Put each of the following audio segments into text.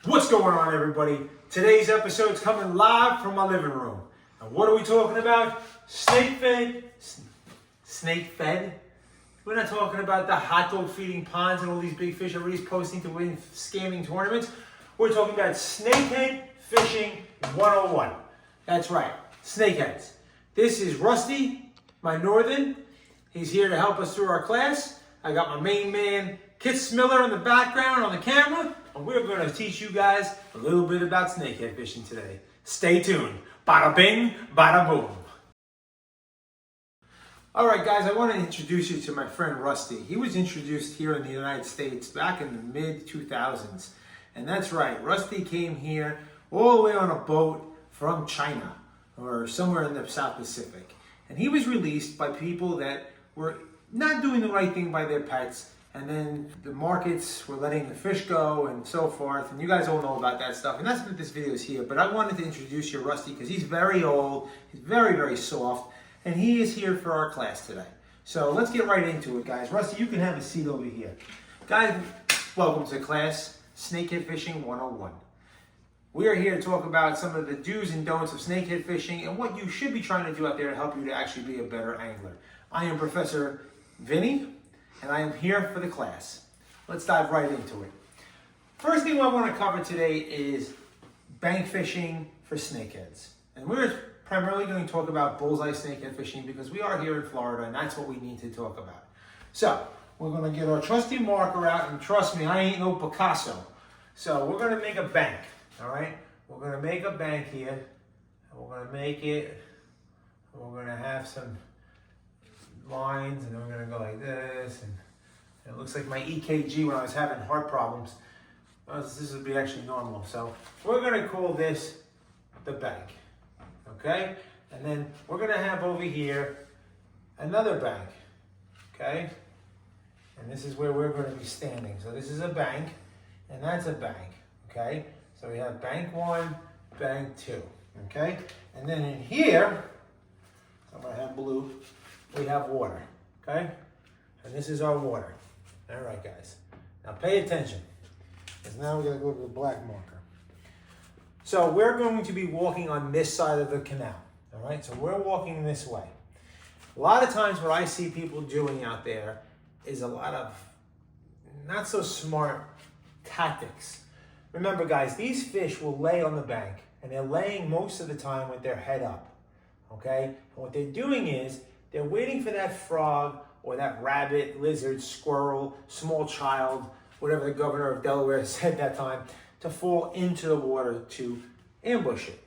What's going on, everybody? Today's episode is coming live from my living room. And what are we talking about? Snake fed? We're not talking about the hot dog feeding ponds and all these big fish everybody's posting to win scamming tournaments. We're talking about Snakehead Fishing 101. That's right, snakeheads. This is Rusty, my northern. He's here to help us through our class. I got my main man, Kit Smiller, in the background on the camera. And we're going to teach you guys a little bit about snakehead fishing today. Stay tuned. Bada bing, bada boom. All right, guys, I want to introduce you to my friend Rusty. He was introduced here in the United States back in the mid-2000s. And that's right, Rusty came here all the way on a boat from China or somewhere in the South Pacific. And he was released by people that were not doing the right thing by their pets. And then the markets were letting the fish go and so forth. And you guys all know about that stuff. And that's what this video is here. But I wanted to introduce you to Rusty because he's very old. He's very, very soft. And he is here for our class today. So let's get right into it, guys. Rusty, you can have a seat over here. Guys, welcome to class, Snakehead Fishing 101. We are here to talk about some of the do's and don'ts of snakehead fishing and what you should be trying to do out there to help you to actually be a better angler. I am Professor Vinny, and I am here for the class. Let's dive right into it. First thing I want to cover today is bank fishing for snakeheads. And we're primarily going to talk about bullseye snakehead fishing because we are here in Florida and that's what we need to talk about. So, we're going to get our trusty marker out, and trust me, I ain't no Picasso. So, we're going to make a bank, all right? We're going to make a bank here. And we're going to make it, we're going to have some lines, and then we're going to go like this, and it looks like my EKG when I was having heart problems. This would be actually normal. So we're going to call this the bank, okay? And then we're going to have over here another bank, okay? And this is where we're going to be standing. So this is a bank, and that's a bank, okay? So we have bank one, bank two, okay? And then in here, I'm going to have blue, we have water, okay? And this is our water. All right, guys. Now pay attention, because now we're going to go to the black marker. So we're going to be walking on this side of the canal, all right? So we're walking this way. A lot of times what I see people doing out there is a lot of not so smart tactics. Remember, guys, these fish will lay on the bank, and they're laying most of the time with their head up, okay? And what they're doing is they're waiting for that frog or that rabbit, lizard, squirrel, small child, whatever the governor of Delaware said that time, to fall into the water to ambush it.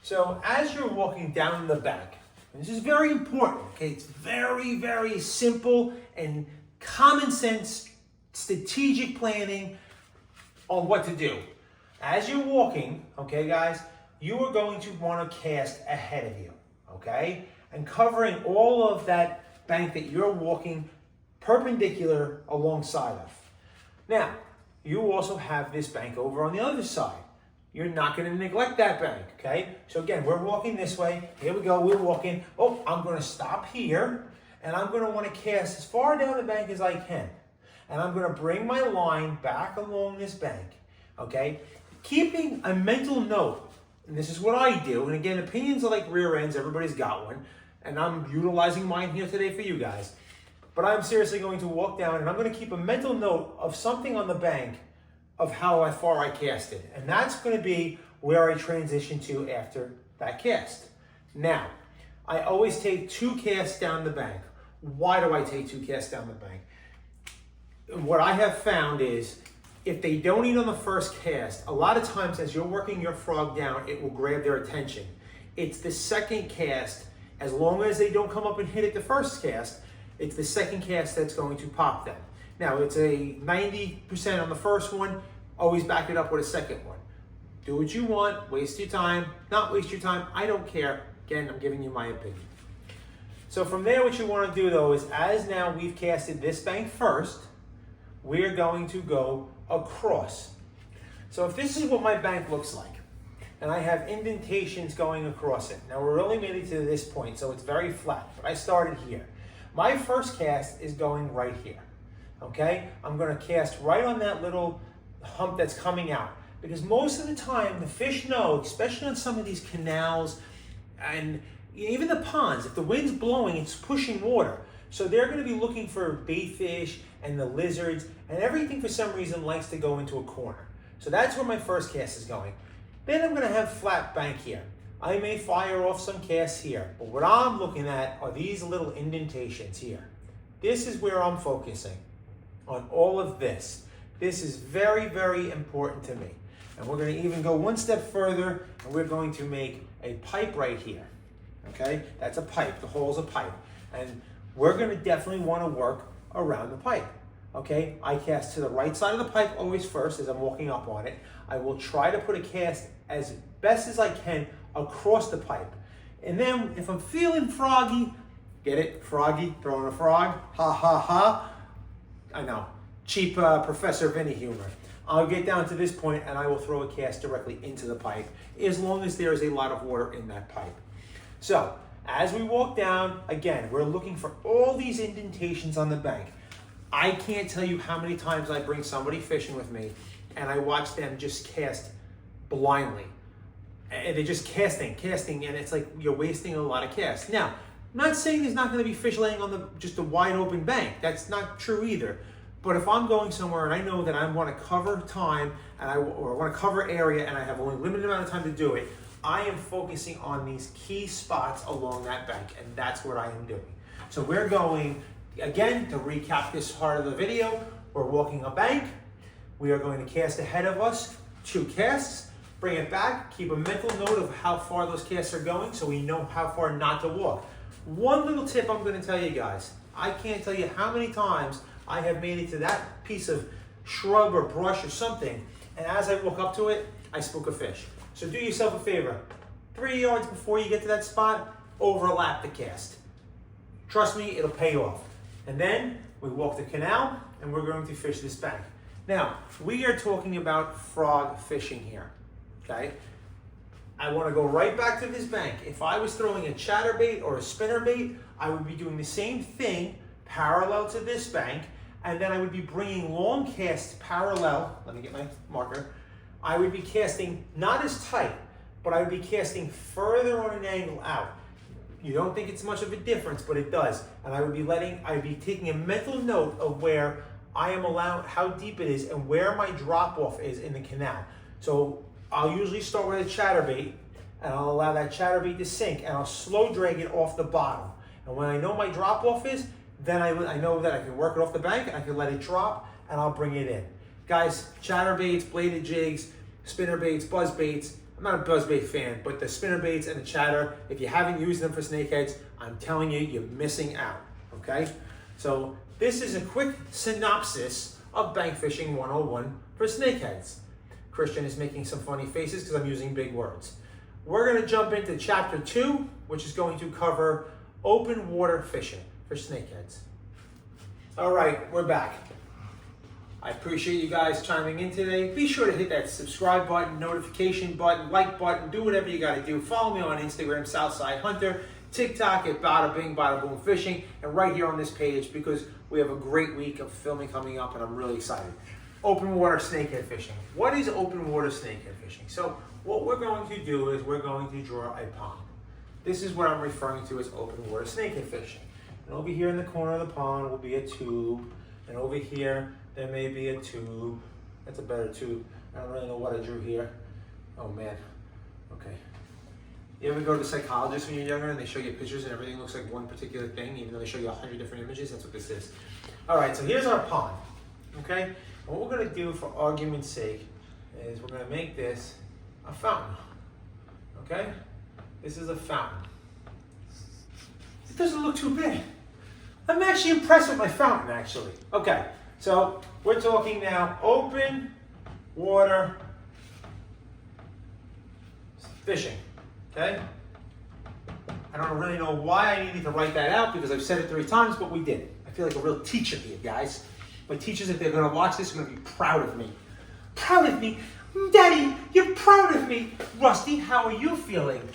So as you're walking down the bank, and this is very important, okay? It's very, very simple and common sense strategic planning on what to do. As you're walking, okay, guys, you are going to want to cast ahead of you, okay? And covering all of that bank that you're walking perpendicular alongside of. Now, you also have this bank over on the other side. You're not going to neglect that bank, okay? So again, we're walking this way. Here we go, we're walking. Oh, I'm going to stop here, and I'm going to want to cast as far down the bank as I can. And I'm going to bring my line back along this bank, okay? Keeping a mental note, and this is what I do, and again, opinions are like rear ends, everybody's got one. And I'm utilizing mine here today for you guys. But I'm seriously going to walk down, and I'm going to keep a mental note of something on the bank of how far I casted. And that's going to be where I transition to after that cast. Now, I always take 2 casts down the bank. Why do I take 2 casts down the bank? What I have found is if they don't eat on the first cast, a lot of times as you're working your frog down, it will grab their attention. It's the second cast. As long as they don't come up and hit it the first cast, it's the second cast that's going to pop them. Now, it's a 90% on the first one. Always back it up with a second one. Do what you want. Waste your time. Not waste your time. I don't care. Again, I'm giving you my opinion. So from there, what you want to do, though, is as now we've casted this bank first, we're going to go across. So if this is what my bank looks like, and I have indentations going across it. Now we're only made it to this point, so it's very flat, but I started here. My first cast is going right here, okay? I'm gonna cast right on that little hump that's coming out. Because most of the time, the fish know, especially on some of these canals and even the ponds, if the wind's blowing, it's pushing water. So they're going to be looking for bait fish and the lizards, and everything for some reason likes to go into a corner. So that's where my first cast is going. Then I'm going to have flat bank here. I may fire off some casts here, but what I'm looking at are these little indentations here. This is where I'm focusing on all of this. This is very, very important to me. And we're going to even go one step further, and we're going to make a pipe right here. Okay, that's a pipe. The hole's a pipe. And we're going to definitely want to work around the pipe. Okay, I cast to the right side of the pipe always first as I'm walking up on it. I will try to put a cast as best as I can across the pipe. And then if I'm feeling froggy, get it? Froggy, throwing a frog, ha ha ha. I know, cheap Professor Vinny humor. I'll get down to this point and I will throw a cast directly into the pipe as long as there is a lot of water in that pipe. So, as we walk down, again, we're looking for all these indentations on the bank. I can't tell you how many times I bring somebody fishing with me and I watch them just cast blindly. And they're just casting, and it's like you're wasting a lot of casts. Now, I'm not saying there's not going to be fish laying on just a wide open bank. That's not true either. But if I'm going somewhere and I know that I want to cover time or I want to cover area and I have only a limited amount of time to do it, I am focusing on these key spots along that bank, and that's what I am doing. So we're going, again, to recap this part of the video, we're walking a bank. We are going to cast ahead of us 2 casts, bring it back, keep a mental note of how far those casts are going so we know how far not to walk. One little tip I'm going to tell you guys, I can't tell you how many times I have made it to that piece of shrub or brush or something, and as I walk up to it, I spook a fish. So do yourself a favor, 3 yards before you get to that spot, overlap the cast. Trust me, it'll pay off. And then we walk the canal and we're going to fish this bank. Now, we are talking about frog fishing here, okay? I want to go right back to this bank. If I was throwing a chatterbait or a spinnerbait, I would be doing the same thing parallel to this bank, and then I would be bringing long casts parallel. Let me get my marker. I would be casting not as tight, but I would be casting further on an angle out. You don't think it's much of a difference, but it does. And I would be taking a mental note of where I am allowed, how deep it is, and where my drop off is in the canal. So I'll usually start with a chatterbait, and I'll allow that chatterbait to sink, and I'll slow drag it off the bottom. And when I know my drop off is, then I know that I can work it off the bank, and I can let it drop, and I'll bring it in. Guys, chatterbaits, bladed jigs, spinnerbaits, buzzbaits. I'm not a buzzbait fan, but the spinnerbaits and the chatter, if you haven't used them for snakeheads, I'm telling you, you're missing out, okay? So this is a quick synopsis of bank fishing 101 for snakeheads. Christian is making some funny faces because I'm using big words. We're going to jump into chapter 2, which is going to cover open water fishing for snakeheads. All right, we're back. I appreciate you guys chiming in today. Be sure to hit that subscribe button, notification button, like button, do whatever you got to do. Follow me on Instagram, Southside Hunter, TikTok at Bada Bing, Bada Boom Fishing, and right here on this page because we have a great week of filming coming up and I'm really excited. Open water snakehead fishing. What is open water snakehead fishing? So what we're going to do is we're going to draw a pond. This is what I'm referring to as open water snakehead fishing. And over here in the corner of the pond will be a tube, and over here there may be a tube. That's a better tube. I don't really know what I drew here. Oh man. Okay. You ever go to the psychologist when you're younger and they show you pictures and everything looks like one particular thing, even though they show you 100 different images? That's what this is. All right, so here's our pond, okay? And what we're gonna do for argument's sake is we're gonna make this a fountain, okay? This is a fountain. It doesn't look too bad. I'm actually impressed with my fountain, actually. Okay, so we're talking now open water fishing, okay? I don't really know why I needed to write that out because I've said it 3 times, but we did it. I feel like a real teacher here, guys. My teachers, if they're gonna watch this, are gonna be proud of me. Proud of me? Daddy, you're proud of me. Rusty, how are you feeling?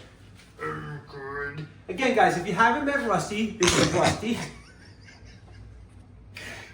Good. Again, guys, if you haven't met Rusty, this is Rusty.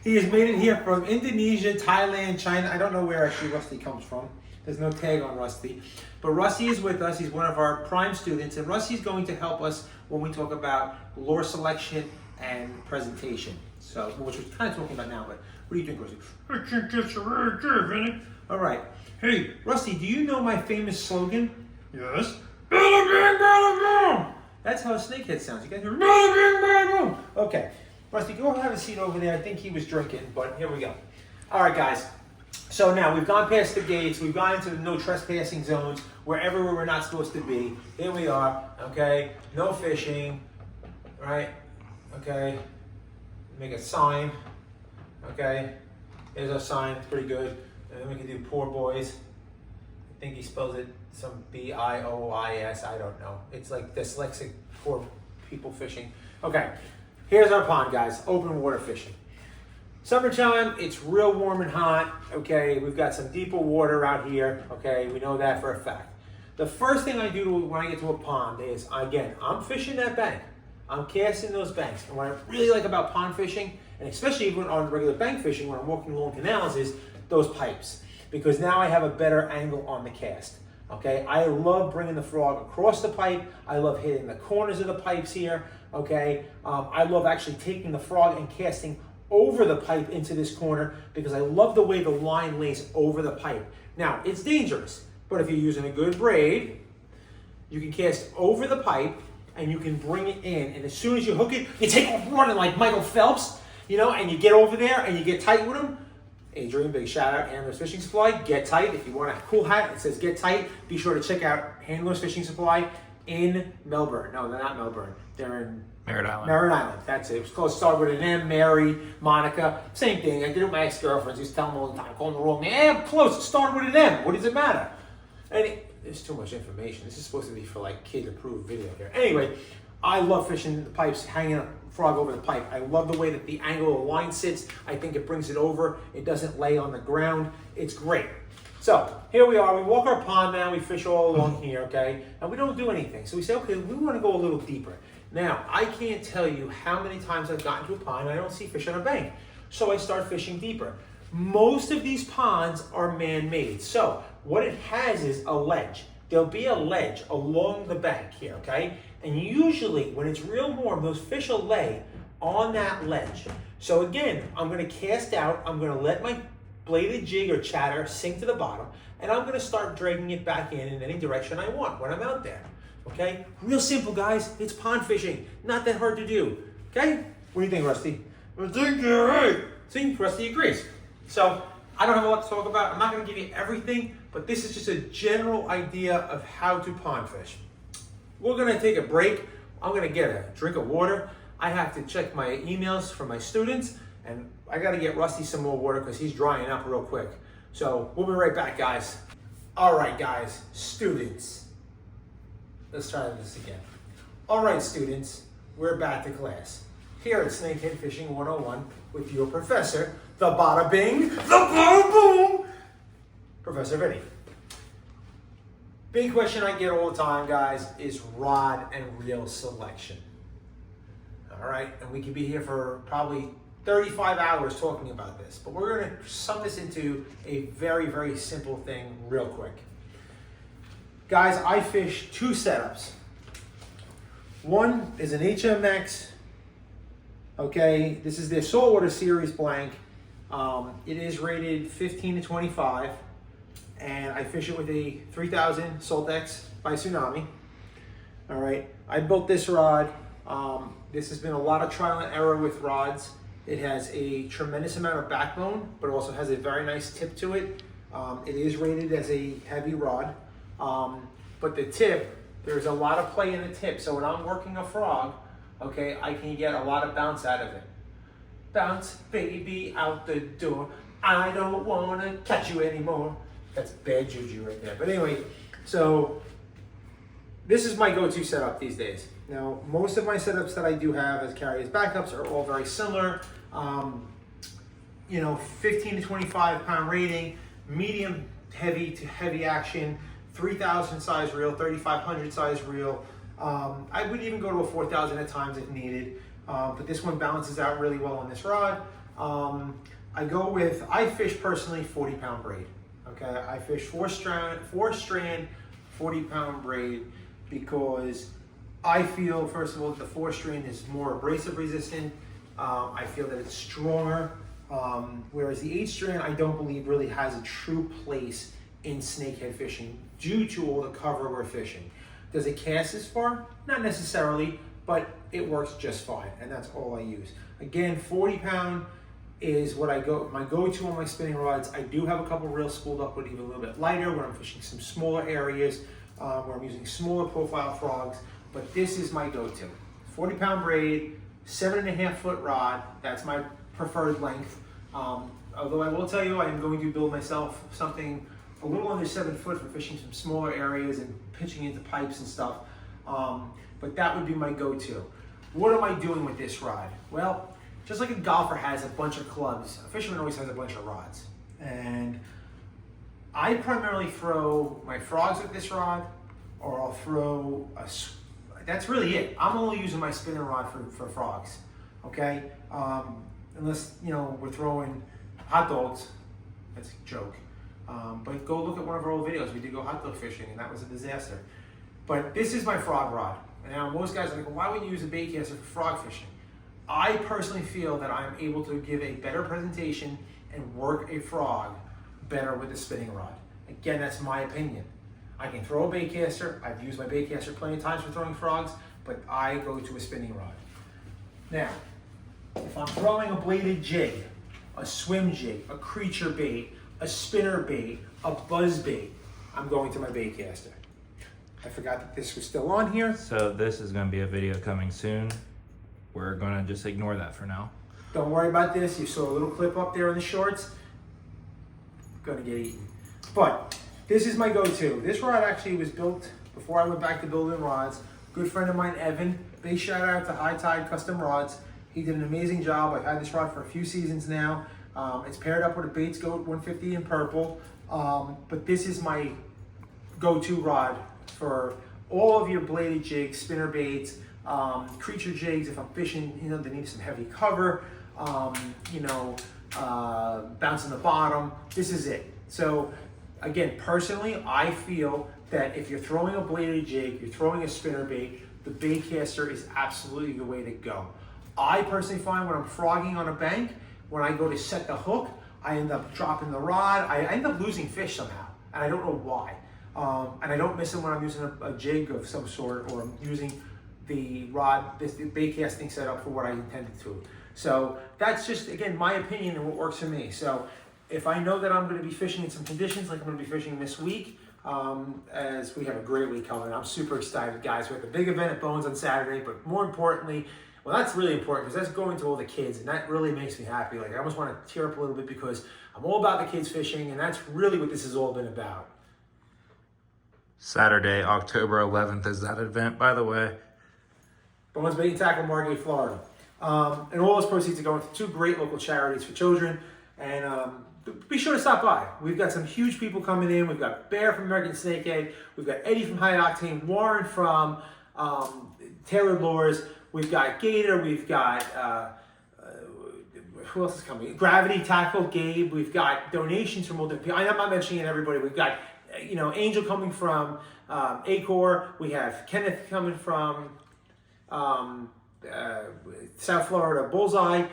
He has made it here from Indonesia, Thailand, China. I don't know where actually Rusty comes from. There's no tag on Rusty. But Rusty is with us. He's one of our prime students, and Rusty's going to help us when we talk about lure selection and presentation. So, which we're kind of talking about now, but what do you think, Rusty? I think that's very good, Vinny. All right. Hey, Rusty, do you know my famous slogan? Yes. Bada bing, bada boom! That's how a snakehead sounds. You guys hear bada bing, bada boom! Okay. Rusty, go have a seat over there. I think he was drinking, but here we go. All right, guys. So now we've gone past the gates. We've gone into the no trespassing zones. We're everywhere we're not supposed to be. Here we are, okay? No fishing, right? Okay. Make a sign, okay? There's our sign. It's pretty good. And then we can do poor boys. I think he spells it some B-I-O-I-S. I don't know. It's like dyslexic poor people fishing. Okay. Here's our pond, guys. Open water fishing. Summertime, it's real warm and hot, okay? We've got some deeper water out here, okay? We know that for a fact. The first thing I do when I get to a pond is, again, I'm fishing that bank. I'm casting those banks. And what I really like about pond fishing, and especially even on regular bank fishing when I'm walking along canals, is those pipes. Because now I have a better angle on the cast, okay? I love bringing the frog across the pipe. I love hitting the corners of the pipes here, okay? I love actually taking the frog and casting over the pipe into this corner because I love the way the line lays over the pipe. Now, it's dangerous, but if you're using a good braid, you can cast over the pipe and you can bring it in. And as soon as you hook it, you take off running like Michael Phelps, you know, and you get over there and you get tight with him. Adrian, big shout out, Handler's Fishing Supply. Get tight. If you want a cool hat that says get tight, be sure to check out Handler's Fishing Supply in Melbourne. No, they're not Melbourne. They're in Merritt Island. Merritt Island, that's it. It was called, started with an M, Mary, Monica, same thing. I did it with my ex-girlfriends. Used to tell them all the time, call them the wrong name. Hey, I'm close, it started with an M. What does it matter? And there's too much information. This is supposed to be for like kid-approved video here. Anyway, I love fishing the pipes, hanging a frog over the pipe. I love the way that the angle of the line sits. I think it brings it over. It doesn't lay on the ground. It's great. So here we are. We walk our pond now. We fish all along here, okay? And we don't do anything. So we say, okay, we want to go a little deeper. Now, I can't tell you how many times I've gotten to a pond and I don't see fish on a bank. So I start fishing deeper. Most of these ponds are man-made. So what it has is a ledge. There'll be a ledge along the bank here, okay? And usually when it's real warm, those fish will lay on that ledge. So again, I'm gonna cast out, I'm gonna let my bladed jig or chatter sink to the bottom, and I'm gonna start dragging it back in any direction I want when I'm out there. Okay? Real simple, guys. It's pond fishing. Not that hard to do. Okay? What do you think, Rusty? I think you're right. See, Rusty agrees. So, I don't have a lot to talk about. I'm not going to give you everything, but this is just a general idea of how to pond fish. We're going to take a break. I'm going to get a drink of water. I have to check my emails from my students, and I got to get Rusty some more water because he's drying up real quick. So, we'll be right back, guys. All right, guys. Students. Let's try this again. All right, students, we're back to class. Here at Snakehead Fishing 101 with your professor, the bada bing, the bada boom, Professor Vinny. Big question I get all the time, guys, is rod and reel selection. All right, and we could be here for probably 35 hours talking about this, but we're gonna sum this into a very, very simple thing real quick. Guys, I fish two setups. One is an HMX, okay? This is their saltwater series blank. It is rated 15 to 25, and I fish it with a 3000 Saltex by Tsunami. All right, I built this rod. This has been a lot of trial and error with rods. It has a tremendous amount of backbone, but it also has a very nice tip to it. It is rated as a heavy rod. But the tip, there's a lot of play in the tip. So when I'm working a frog, okay, I can get a lot of bounce out of it. Bounce, baby, out the door. I don't want to catch you anymore. That's bad juju right there. But anyway, so this is my go-to setup these days. Now, most of my setups that I do have as carry as backups are all very similar. You know, 15 to 25 pound rating, medium heavy to heavy action, 3000 size reel, 3500 size reel. I would even go to a 4000 at times if needed, but this one balances out really well on this rod. I fish personally 40 pound braid, Okay, I fish four strand, 40-pound braid because I feel, first of all, that the 4-strand is more abrasive resistant. I feel that it's stronger, whereas the 8-strand I don't believe really has a true place in snakehead fishing due to all the cover we're fishing. Does it cast as far? Not necessarily, but it works just fine, and that's all I use. Again, 40-pound is what my go-to on my spinning rods. I do have a couple reels spooled up with even a little bit lighter when I'm fishing some smaller areas, where I'm using smaller profile frogs, but this is my go-to. 40-pound braid, 7.5-foot rod, that's my preferred length. Although I will tell you, I am going to build myself something a little under 7 foot for fishing some smaller areas and pitching into pipes and stuff. But that would be my go-to. What am I doing with this rod? Well, just like a golfer has a bunch of clubs, a fisherman always has a bunch of rods. And I primarily throw my frogs with this rod, or I'll throw that's really it. I'm only using my spinning rod for frogs, okay? Unless, we're throwing hot dogs, that's a joke. But go look at one of our old videos. We did go hot dog fishing, and that was a disaster. But this is my frog rod. And now most guys are like, well, why would you use a bait caster for frog fishing? I personally feel that I'm able to give a better presentation and work a frog better with a spinning rod. Again, that's my opinion. I can throw a bait caster. I've used my bait caster plenty of times for throwing frogs, but I go to a spinning rod. Now, if I'm throwing a bladed jig, a swim jig, a creature bait, a spinner bait, a buzz bait, I'm going to my bait caster. I forgot that this was still on here. So this is going to be a video coming soon. We're going to just ignore that for now. Don't worry about this. You saw a little clip up there in the shorts. Gonna get eaten. But this is my go-to. This rod actually was built before I went back to building rods. Good friend of mine, Evan. Big shout out to High Tide Custom Rods. He did an amazing job. I've had this rod for a few seasons now. It's paired up with a Bates Goat 150 in purple. But this is my go-to rod for all of your bladed jigs, spinner baits, creature jigs. If I'm fishing, they need some heavy cover, bouncing the bottom. This is it. So again, personally, I feel that if you're throwing a bladed jig, you're throwing a spinner bait, the bait caster is absolutely the way to go. I personally find when I'm frogging on a bank, when I go to set the hook, I end up dropping the rod. I end up losing fish somehow, and I don't know why. And I don't miss them when I'm using a jig of some sort, or I'm using the rod, the bait casting setup for what I intended to. So that's just, again, my opinion and what works for me. So if I know that I'm going to be fishing in some conditions, like I'm going to be fishing this week, as we have a great week coming, I'm super excited, guys. We have a big event at Bones on Saturday, but more importantly, well, that's really important because that's going to all the kids, and that really makes me happy. Like, I almost want to tear up a little bit because I'm all about the kids fishing, and that's really what this has all been about. Saturday, October 11th is that event, by the way. Bones Bait and Tackle, Margate, Florida. And all those proceeds are going to 2 great local charities for children. And be sure to stop by. We've got some huge people coming in. We've got Bear from American Snakehead. We've got Eddie from High Octane. Warren from Tailored Lures. We've got Gator. We've got, who else is coming? Gravity Tackle, Gabe. We've got donations from all different people. I'm not mentioning everybody. We've got, Angel coming from Acor. We have Kenneth coming from South Florida Bullseye.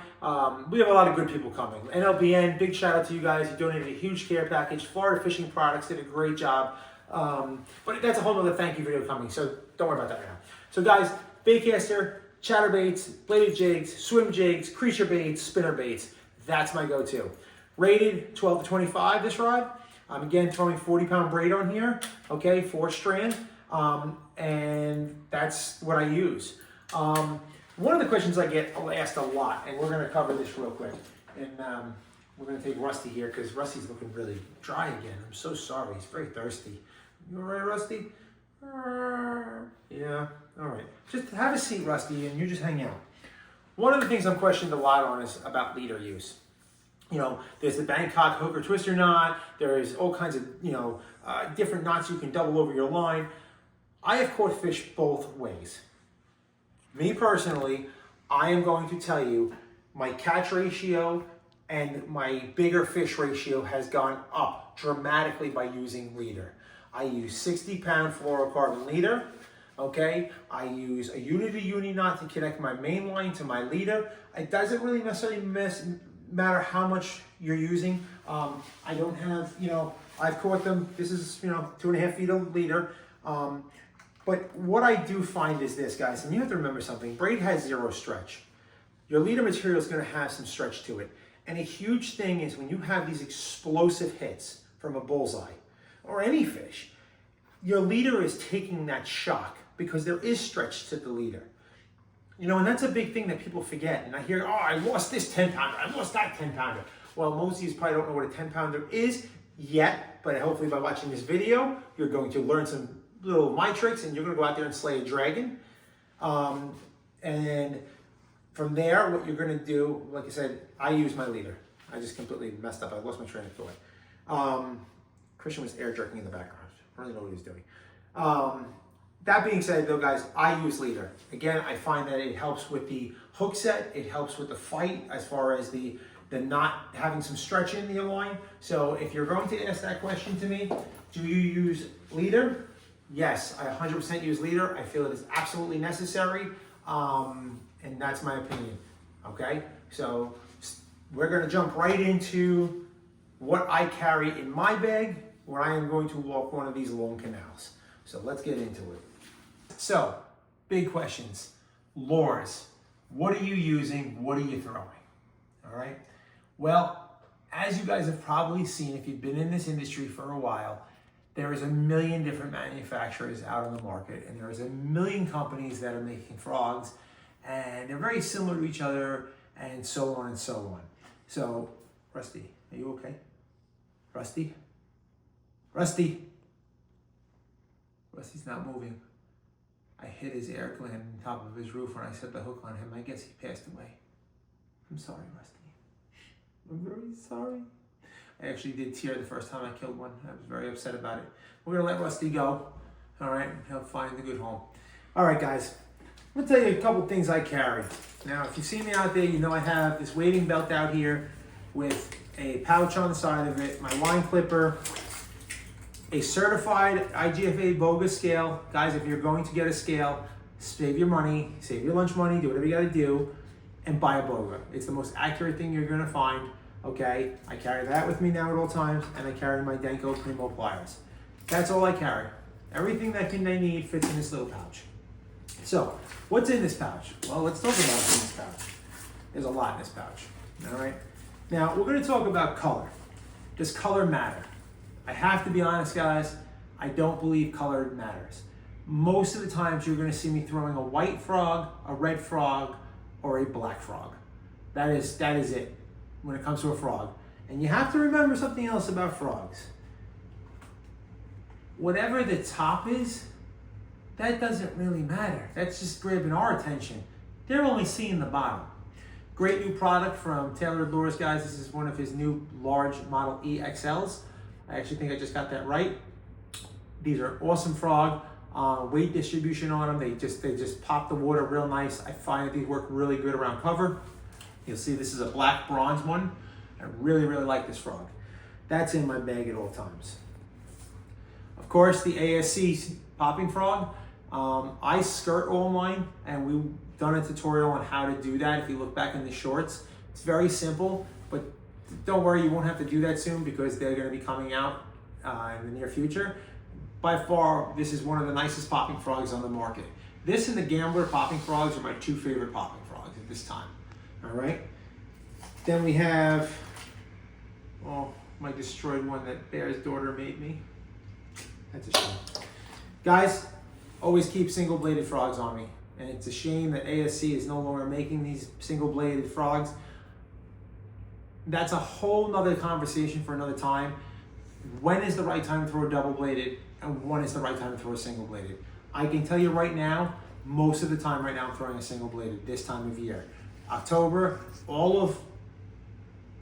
We have a lot of good people coming. NLBN, big shout out to you guys. You donated a huge care package. Florida Fishing Products did a great job. But that's a whole other thank you video coming, so don't worry about that right now. So guys, baitcaster, chatterbaits, bladed jigs, swim jigs, creature baits, spinner baits. That's my go-to. Rated 12 to 25 this rod. I'm again throwing 40-pound braid on here, okay, 4-strand, and that's what I use. One of the questions I get asked a lot, and we're going to cover this real quick, and we're going to take Rusty here because Rusty's looking really dry again. I'm so sorry. He's very thirsty. You all right, Rusty? Yeah, all right. Just have a seat, Rusty, and you just hang out. One of the things I'm questioned a lot on is about leader use. There's the Bangkok hook or twister knot. There's all kinds of, different knots you can double over your line. I have caught fish both ways. Me personally, I am going to tell you my catch ratio and my bigger fish ratio has gone up dramatically by using leader. I use 60-pound fluorocarbon leader. Okay, I use a uni-to-uni knot to connect my main line to my leader. It doesn't really necessarily matter how much you're using. I don't have, I've caught them, this is, 2.5 feet of leader. But what I do find is this, guys, and you have to remember something, braid has 0 stretch. Your leader material is gonna have some stretch to it. And a huge thing is when you have these explosive hits from a bullseye or any fish, your leader is taking that shock because there is stretch to the leader. And that's a big thing that people forget. And I hear, oh, I lost this 10-pounder, I lost that 10-pounder. Well, most of you probably don't know what a 10-pounder is yet, but hopefully by watching this video, you're going to learn some little of my tricks and you're gonna go out there and slay a dragon. And from there, what you're gonna do, like I said, I use my leader. I just completely messed up, I lost my train of thought. Christian was air jerking in the background. I don't really know what he was doing. That being said though, guys, I use leader. Again, I find that it helps with the hook set, it helps with the fight as far as the knot having some stretch in the line. So if you're going to ask that question to me, do you use leader? Yes, I 100% use leader. I feel it is absolutely necessary, and that's my opinion, okay? So we're gonna jump right into what I carry in my bag when I am going to walk one of these long canals. So let's get into it. So, big questions. Lures. What are you using? What are you throwing? All right? Well, as you guys have probably seen, if you've been in this industry for a while, there is a million different manufacturers out on the market, and there's a million companies that are making frogs, and they're very similar to each other, and so on and so on. So, Rusty, are you okay? Rusty? Rusty? Rusty's not moving. I hit his air gland on top of his roof when I set the hook on him. I guess he passed away. I'm sorry, Rusty. I'm very sorry. I actually did tear the first time I killed one. I was very upset about it. We're gonna let Rusty go. All right, he'll find a good home. All right, guys. I'm gonna tell you a couple things I carry. Now, if you see me out there, you know I have this wading belt out here with a pouch on the side of it, my line clipper, a certified IGFA bogus scale. Guys, if you're going to get a scale, save your money, save your lunch money, do whatever you gotta do, and buy a boga. It's the most accurate thing you're gonna find, okay? I carry that with me now at all times, and I carry my Denko Primo pliers. That's all I carry. Everything that I need fits in this little pouch. So, what's in this pouch? Well, let's talk about what's in this pouch. There's a lot in this pouch, all right? Now, we're gonna talk about color. Does color matter? I have to be honest, guys, I don't believe color matters. Most of the times you're gonna see me throwing a white frog, a red frog, or a black frog. That is it when it comes to a frog. And you have to remember something else about frogs. Whatever the top is, that doesn't really matter. That's just grabbing our attention. They're only seeing the bottom. Great new product from Tailored Lures, guys. This is one of his new large Model E XLs. I actually think I just got that right. These are awesome frog. Weight distribution on them. They just pop the water real nice. I find that these work really good around cover. You'll see this is a black bronze one. I really, really like this frog. That's in my bag at all times. Of course, the ASC popping frog. I skirt all mine, and we've done a tutorial on how to do that. If you look back in the shorts, it's very simple, but don't worry, you won't have to do that soon because they're going to be coming out in the near future. By far, this is one of the nicest popping frogs on the market. This and the Gambler popping frogs are my two favorite popping frogs at this time. All right. Then we have, my destroyed one that Bear's daughter made me. That's a shame. Guys, always keep single-bladed frogs on me. And it's a shame that ASC is no longer making these single-bladed frogs. That's a whole nother conversation for another time. When is the right time to throw a double-bladed, and when is the right time to throw a single-bladed? I can tell you right now, most of the time right now I'm throwing a single-bladed this time of year. October, all of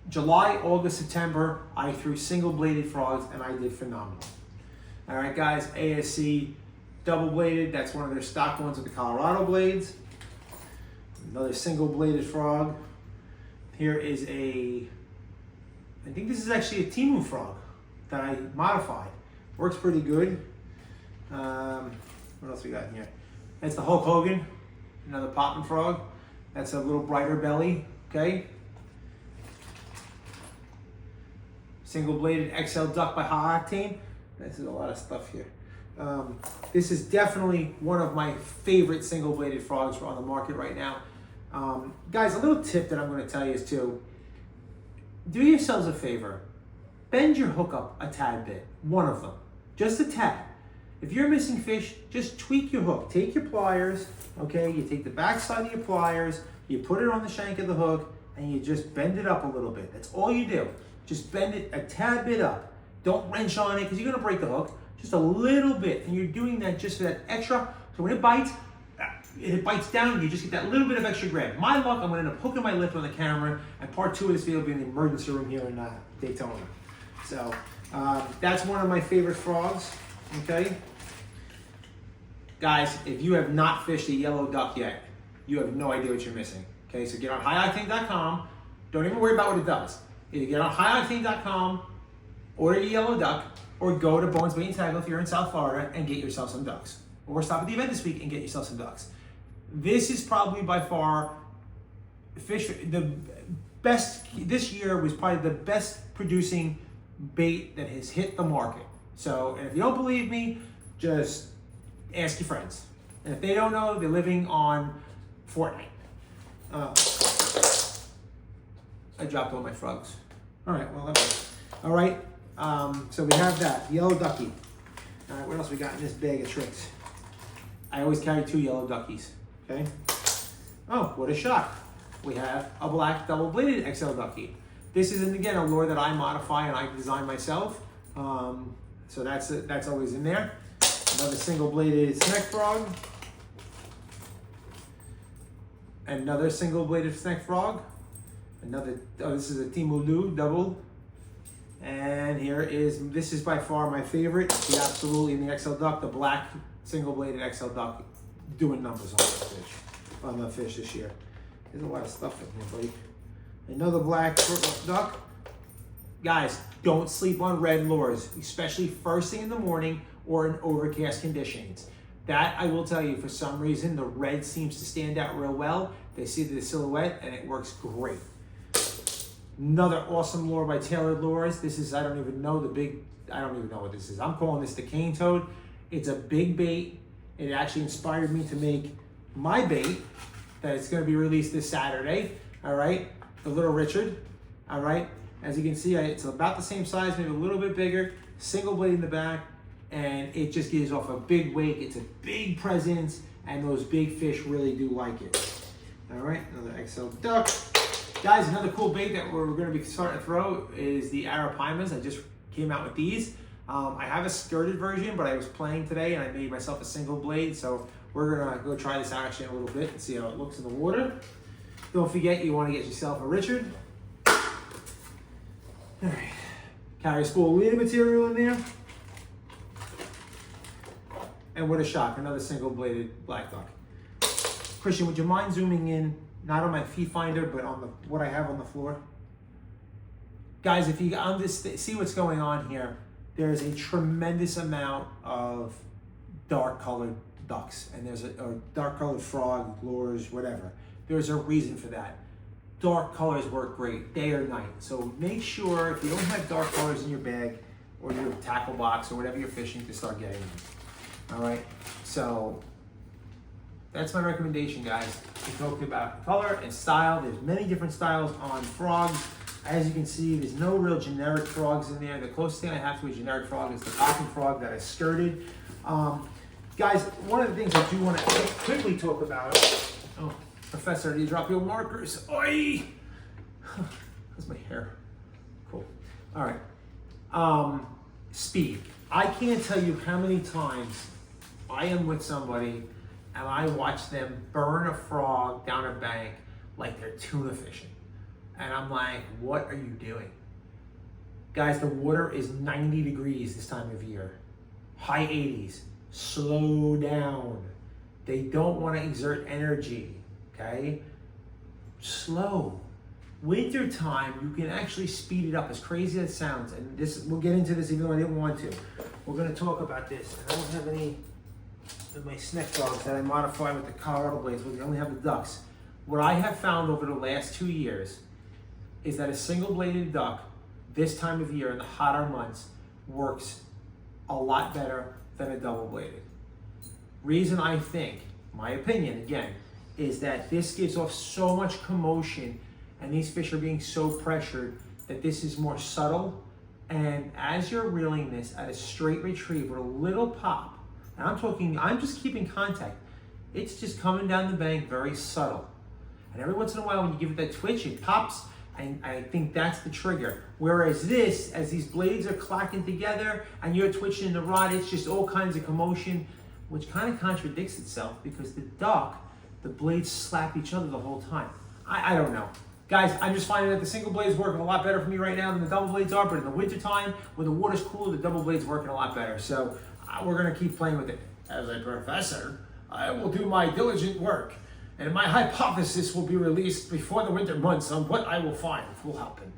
July, August, September, I threw single-bladed frogs and I did phenomenal. All right, guys, ASC double-bladed, that's one of their stock ones with the Colorado blades. Another single-bladed frog. Here is I think this is actually a Timu frog. that I modified. Works pretty good. What else we got in here? That's the Hulk Hogan, another popping frog. That's a little brighter belly, okay? Single bladed XL duck by High Octane. This is a lot of stuff here. This is definitely one of my favorite single bladed frogs on the market right now. Guys, a little tip that I'm going to tell you is to do yourselves a favor. Bend your hook up a tad bit, one of them, just a tad. If you're missing fish, just tweak your hook. Take your pliers, okay? You take the back side of your pliers, you put it on the shank of the hook, and you just bend it up a little bit. That's all you do. Just bend it a tad bit up. Don't wrench on it because you're gonna break the hook. Just a little bit, and you're doing that just for that extra. So when it bites down, you just get that little bit of extra grab. My luck, I'm gonna end up hooking my lip on the camera, and part 2 of this video will be in the emergency room here in Daytona. So that's one of my favorite frogs, okay? Guys, if you have not fished a yellow duck yet, you have no idea what you're missing, okay? So get on highoctane.com. Don't even worry about what it does. Either get on highoctane.com, order your yellow duck, or go to Bones Bait and Tackle if you're in South Florida and get yourself some ducks. Or stop at the event this week and get yourself some ducks. This is probably by far the best, this year was probably the best producing bait that has hit the market. So, and if you don't believe me, just ask your friends. And if they don't know, they're living on Fortnite. I dropped all my frogs. All right, well, all right. So we have that yellow ducky. All right, what else we got in this bag of tricks? I always carry 2 yellow duckies. Okay. Oh, what a shock! We have a black double-bladed XL ducky. This is, again, a lure that I modify and I design myself. So that's always in there. Another single-bladed snake frog. Another single-bladed snake frog. Another, this is a Timulu double. And this is by far my favorite. The absolutely in the XL duck, the black single-bladed XL duck, doing numbers on the fish this year. There's a lot of stuff in here, buddy. Another black duck. Guys, don't sleep on red lures, especially first thing in the morning or in overcast conditions. That, I will tell you, for some reason, the red seems to stand out real well. They see the silhouette and it works great. Another awesome lure by Tailored Lures. This is, I don't even know what this is. I'm calling this the cane toad. It's a big bait. It actually inspired me to make my bait that is going to be released this Saturday. All right, the Little Richard. All right, as you can see, it's about the same size, maybe a little bit bigger. Single blade in the back, and it just gives off a big wake. It's a big presence, and those big fish really do like it. All right, another XL duck. Guys, another cool bait that we're going to be starting to throw is the Arapaimas. I just came out with these. I have a skirted version, but I was playing today and I made myself a single blade. So we're going to go try this out actually in a little bit and see how it looks in the water. Don't forget, you want to get yourself a Richard. All right. Carry spool leader material in there. And what a shock, another single bladed black duck. Christian, would you mind zooming in? Not on my feed finder, but on what I have on the floor. Guys, if you see what's going on here, there's a tremendous amount of dark colored ducks, and there's a dark colored frog, lures, whatever. There's a reason for that. Dark colors work great, day or night. So make sure if you don't have dark colors in your bag or your tackle box or whatever you're fishing, to start getting them. All right, so that's my recommendation, guys. We talked about color and style. There's many different styles on frogs. As you can see, there's no real generic frogs in there. The closest thing I have to a generic frog is the popping frog that I skirted. Guys, one of the things I do want to quickly talk about. Oh, Professor, did you drop your markers? Oi! That's my hair. Cool. All right. Speed. I can't tell you how many times I am with somebody and I watch them burn a frog down a bank like they're tuna fishing. And I'm like, what are you doing? Guys, the water is 90 degrees this time of year. High 80s. Slow down. They don't want to exert energy, okay? Slow. Winter time, you can actually speed it up, as crazy as it sounds. And this, we'll get into this even though I didn't want to. We're gonna talk about this. And I don't have any of my snack dogs that I modify with the Colorado blades, but we only have the ducks. What I have found over the last 2 years is that a single bladed duck this time of year in the hotter months works a lot better than a double bladed. Reason I think, my opinion again, is that this gives off so much commotion and these fish are being so pressured that this is more subtle. And as you're reeling this at a straight retrieve with a little pop, and I'm just keeping contact, it's just coming down the bank very subtle. And every once in a while when you give it that twitch, it pops, and I think that's the trigger. Whereas this, as these blades are clacking together and you're twitching the rod, it's just all kinds of commotion, which kind of contradicts itself because the duck, the blades slap each other the whole time. I don't know. Guys, I'm just finding that the single blades working a lot better for me right now than the double blades are, but in the winter time, when the water's cooler, the double blades working a lot better. So we're gonna keep playing with it. As a professor, I will do my diligent work, and my hypothesis will be released before the winter months on what I will find will happen.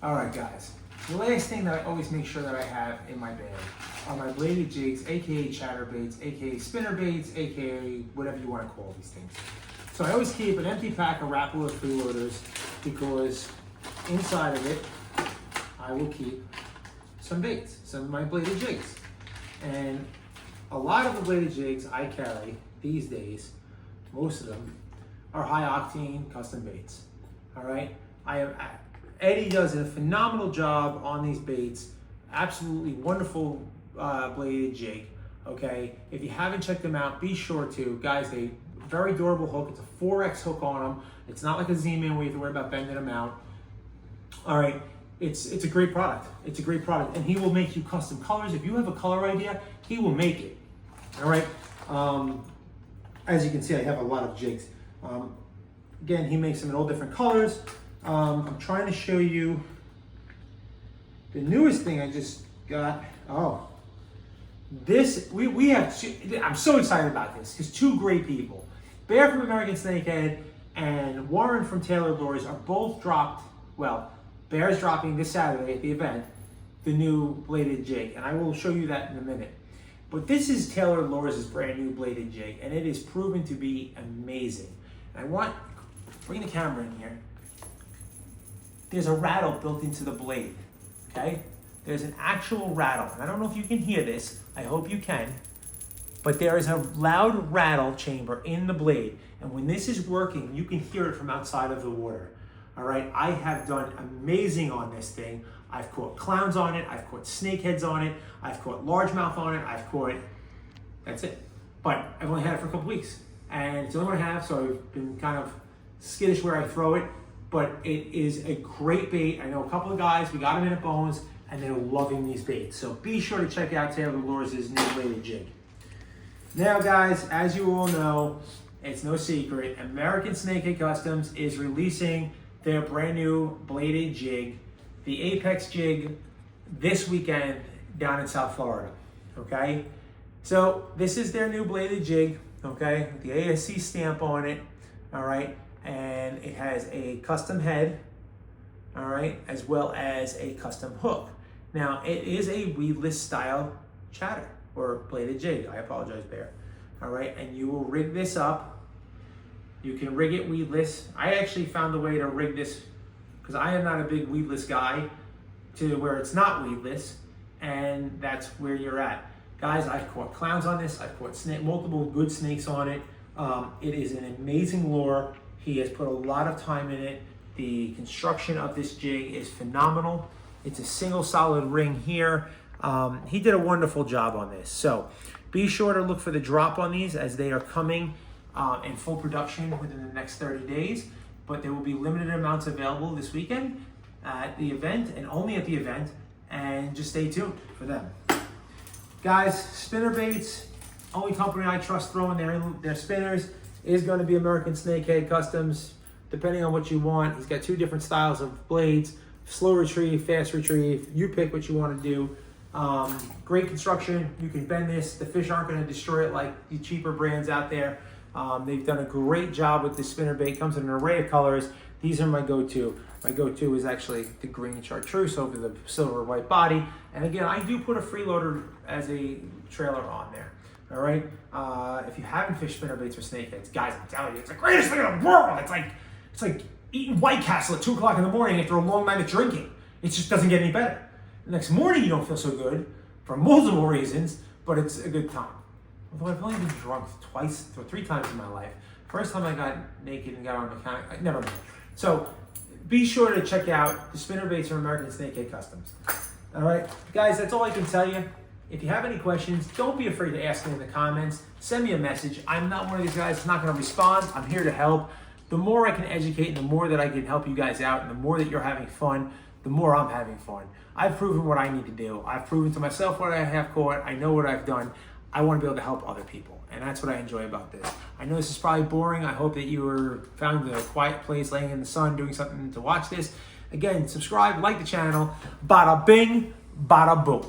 All right, guys. The last thing that I always make sure that I have in my bag are my bladed jigs, aka chatterbaits, aka spinnerbaits, aka whatever you want to call these things. So I always keep an empty pack of Rapala freeloaders because inside of it, I will keep some baits, some of my bladed jigs. And a lot of the bladed jigs I carry these days, most of them, are high octane custom baits. All right, Eddie does a phenomenal job on these baits. Absolutely wonderful bladed jig. Okay, if you haven't checked them out, be sure to. Guys, they very durable hook. It's a 4X hook on them. It's not like a Z-Man where you have to worry about bending them out. All right, it's a great product. It's a great product, and he will make you custom colors. If you have a color idea, he will make it. All right. As you can see, I have a lot of jigs. Again, he makes them in all different colors. I'm trying to show you the newest thing I just got. Oh, this, we have, I'm so excited about this because two great people, Bear from American Snakehead and Warren from Taylor Lures are both dropped, well, Bear's dropping this Saturday at the event, the new bladed jig, and I will show you that in a minute. But this is Taylor Lures' brand new bladed jig, and it is proven to be amazing. And I want, bring the camera in here. There's a rattle built into the blade, okay? There's an actual rattle. And I don't know if you can hear this. I hope you can. But there is a loud rattle chamber in the blade. And when this is working, you can hear it from outside of the water. All right, I have done amazing on this thing. I've caught clowns on it. I've caught snakeheads on it. I've caught largemouth on it. I've caught, that's it. But I've only had it for a couple weeks. And it's the only one I have, so I've been kind of skittish where I throw it. But it is a great bait. I know a couple of guys, we got them in at Bones, and they're loving these baits. So be sure to check out Taylor Lures' new bladed jig. Now guys, as you all know, it's no secret, American Snakehead Customs is releasing their brand new bladed jig, the Apex jig, this weekend down in South Florida, okay? So this is their new bladed jig, okay? The ASC stamp on it, all right? And it has a custom head, all right, as well as a custom hook. Now, it is a weedless style chatter or bladed jig. I apologize, Bear. All right, and you will rig this up. You can rig it weedless. I actually found a way to rig this because I am not a big weedless guy to where it's not weedless, and that's where you're at. Guys, I've caught clowns on this. I've caught multiple good snakes on it. It is an amazing lure. He has put a lot of time in it. The construction of this jig is phenomenal. It's a single solid ring here. He did a wonderful job on this. So be sure to look for the drop on these as they are coming in full production within the next 30 days. But there will be limited amounts available this weekend at the event and only at the event. And just stay tuned for them. Guys, spinnerbaits, only company I trust throwing their spinners is going to be American Snakehead Customs, depending on what you want. He's got two different styles of blades, slow retrieve, fast retrieve. You pick what you want to do. Great construction. You can bend this. The fish aren't going to destroy it like the cheaper brands out there. They've done a great job with this spinnerbait. Comes in an array of colors. These are my go-to. My go-to is actually the green chartreuse over the silver white body. And again, I do put a freeloader as a trailer on there. All right. If you haven't fished spinnerbaits or snakeheads, guys, I'm telling you, it's the greatest thing in the world. It's like eating White Castle at 2 o'clock in the morning after a long night of drinking. It just doesn't get any better. The next morning you don't feel so good for multiple reasons, but it's a good time. Although I've only been drunk twice or 3 times in my life. First time I got naked and got on a mechanic, never mind. So be sure to check out the spinnerbaits from American Snakehead Customs. All right, guys, that's all I can tell you. If you have any questions, don't be afraid to ask me in the comments. Send me a message. I'm not one of these guys that's not going to respond. I'm here to help. The more I can educate and the more that I can help you guys out and the more that you're having fun, the more I'm having fun. I've proven what I need to do. I've proven to myself what I have caught. I know what I've done. I want to be able to help other people. And that's what I enjoy about this. I know this is probably boring. I hope that you found a quiet place laying in the sun doing something to watch this. Again, subscribe, like the channel. Bada bing, bada boom.